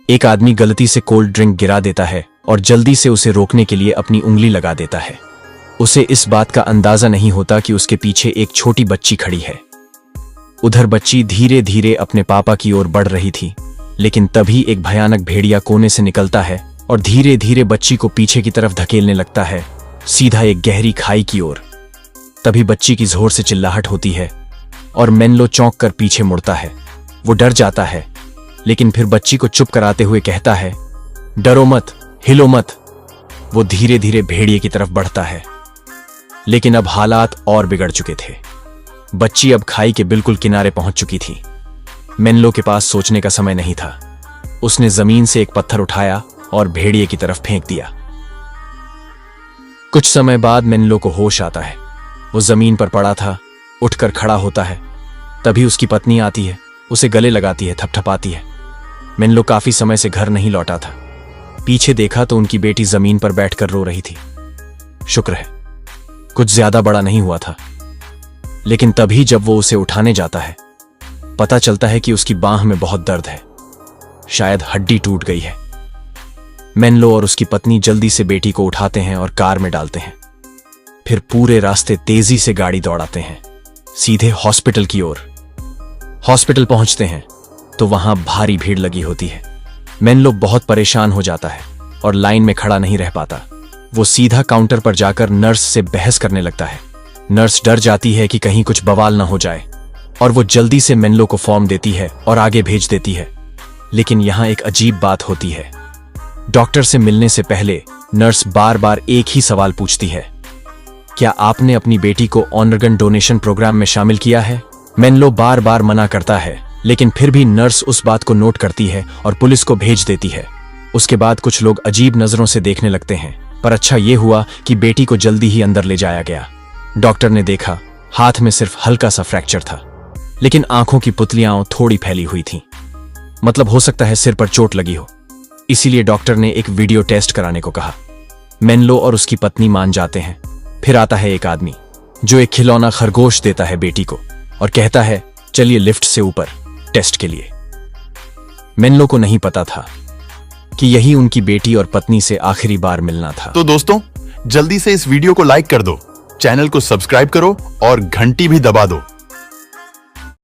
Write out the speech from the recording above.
एक आदमी गलती से कोल्ड ड्रिंक गिरा देता है और जल्दी से उसे रोकने के लिए अपनी उंगली लगा देता है। उसे इस बात का अंदाजा नहीं होता कि उसके पीछे एक छोटी बच्ची खड़ी है। उधर बच्ची धीरे धीरे अपने पापा की ओर बढ़ रही थी, लेकिन तभी एक भयानक भेड़िया कोने से निकलता है और धीरे धीरे बच्ची को पीछे की तरफ धकेलने लगता है, सीधा एक गहरी खाई की ओर। तभी बच्ची की जोर से चिल्लाहट होती है और मेनलो चौंक कर पीछे मुड़ता है। वो डर जाता है, लेकिन फिर बच्ची को चुप कराते हुए कहता है, डरो मत, हिलो मत। वो धीरे धीरे भेड़िए की तरफ बढ़ता है, लेकिन अब हालात और बिगड़ चुके थे। बच्ची अब खाई के बिल्कुल किनारे पहुंच चुकी थी। मेनलो के पास सोचने का समय नहीं था। उसने जमीन से एक पत्थर उठाया और भेड़िए की तरफ फेंक दिया। कुछ समय बाद मेनलो को होश आता है। वो जमीन पर पड़ा था, उठकर खड़ा होता है। तभी उसकी पत्नी आती है, उसे गले लगाती है, थपथपाती है। मेनलो काफी समय से घर नहीं लौटा था। पीछे देखा तो उनकी बेटी जमीन पर बैठकर रो रही थी। शुक्र है कुछ ज्यादा बड़ा नहीं हुआ था। लेकिन तभी जब वो उसे उठाने जाता है, पता चलता है कि उसकी बांह में बहुत दर्द है, शायद हड्डी टूट गई है। मेनलो और उसकी पत्नी जल्दी से बेटी को उठाते हैं और कार में डालते हैं। फिर पूरे रास्ते तेजी से गाड़ी दौड़ाते हैं, सीधे हॉस्पिटल की ओर। हॉस्पिटल पहुंचते हैं तो वहां भारी भीड़ लगी होती है। मेनलो बहुत परेशान हो जाता है और लाइन में खड़ा नहीं रह पाता। वो सीधा काउंटर पर जाकर नर्स से बहस करने लगता है। नर्स डर जाती है कि कहीं कुछ बवाल ना हो जाए और वो जल्दी से मेनलो को फॉर्म देती है और आगे भेज देती है। लेकिन यहां एक अजीब बात होती है। डॉक्टर से मिलने से पहले नर्स बार बार एक ही सवाल पूछती है, क्या आपने अपनी बेटी को ऑर्गन डोनेशन प्रोग्राम में शामिल किया है? मेनलो बार बार मना करता है, लेकिन फिर भी नर्स उस बात को नोट करती है और पुलिस को भेज देती है। उसके बाद कुछ लोग अजीब नजरों से देखने लगते हैं, पर अच्छा ये हुआ कि बेटी को जल्दी ही अंदर ले जाया गया। डॉक्टर ने देखा, हाथ में सिर्फ हल्का सा फ्रैक्चर था, लेकिन आंखों की पुतलियां थोड़ी फैली हुई थीं। मतलब हो सकता है सिर पर चोट लगी हो। इसीलिए डॉक्टर ने एक वीडियो टेस्ट कराने को कहा। मेनलो और उसकी पत्नी मान जाते हैं। फिर आता है एक आदमी जो एक खिलौना खरगोश देता है बेटी को और कहता है, चलिए लिफ्ट से ऊपर टेस्ट के लिए। मेनलो को नहीं पता था कि यही उनकी बेटी और पत्नी से आखिरी बार मिलना था। तो दोस्तों, जल्दी से इस वीडियो को लाइक कर दो, चैनल को सब्सक्राइब करो और घंटी भी दबा दो